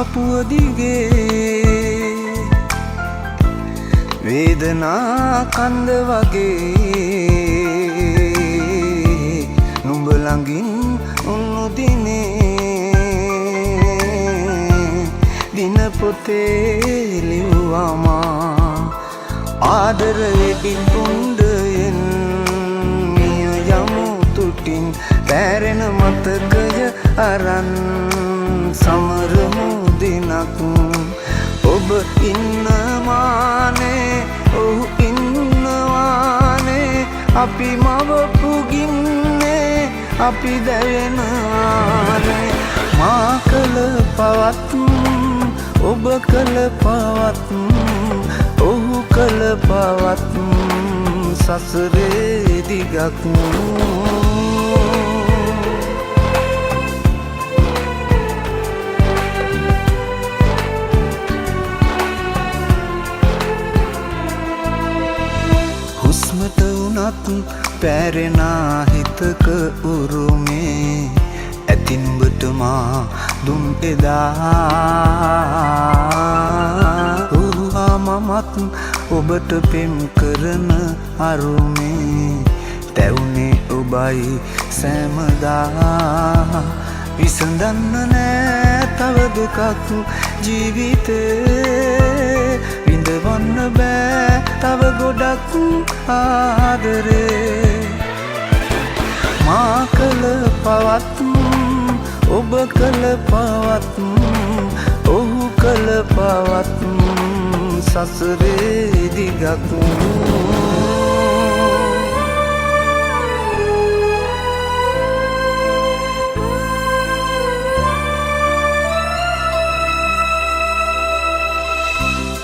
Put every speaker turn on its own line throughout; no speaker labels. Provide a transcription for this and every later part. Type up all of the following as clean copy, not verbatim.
පපුව දිගේ වේදනා කන්ද වගේ නුඹ ළඟින් උන්නු දිනේ දින පොතේ ලිව්වමා ආදරයෙන් උණ්ඩයෙන් මිය යමු තුටින් තැරෙන මතකය අරන් සමරමු දිනක් ඔබ ඉන්නවානේ ඔහු ඉන්නවානේ අපි මවපු ගින්නේ අපි දැවෙනවානේ මා කළ පවත් ඔබ කළ පවත් ඔහු කළ පවත් සසරේ දිගක් හුස්මට වුණත් පැරෙනා හිතක උරුමේ ඇතින්බට මා දුන් එදා ඔහුහා මමත් ඔබට පෙම් කරන අරුමේ තැවුනේ ඔබයි සෑමදා විසඳන්න නෑ තව දුකක් ජීවිතේ විඳවන්න බෑ තව ගොඩක් ආදරේ මා කළ පවත් ඔබ කළ පවත් ඔහු කළ පවත් සසරේ දිගක්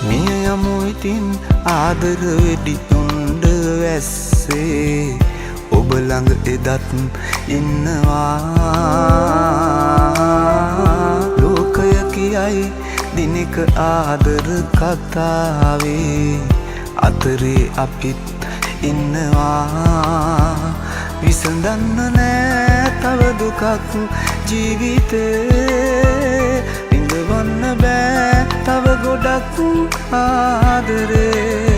මිය යමු ඉතින් ආදර වෙඩි උණ්ඩ වැස්සේ ඔබ ළඟ එදත් ඉන්නවා ලෝකය කියයි දිනක ආදර කතාවේ අතරේ අපිත් ඉන්නවා විසඳන්න නෑ තව දුකක් ජීවිතේ විඳවන්න බෑ තව ගොඩක් ආදරේ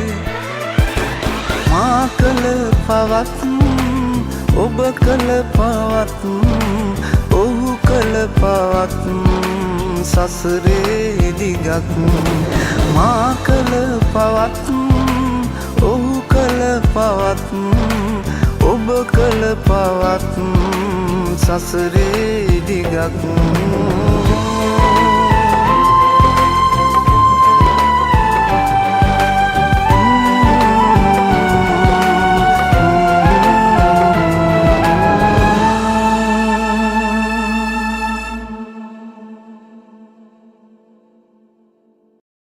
මා කළ පවත් ඔබ කළ පවත් ඔහු කළ පවත් සසරේ දිගක් මා කළ පවත් ඔහු කළ පවත් ඔබ කළ පවත් සසරේ දිගක්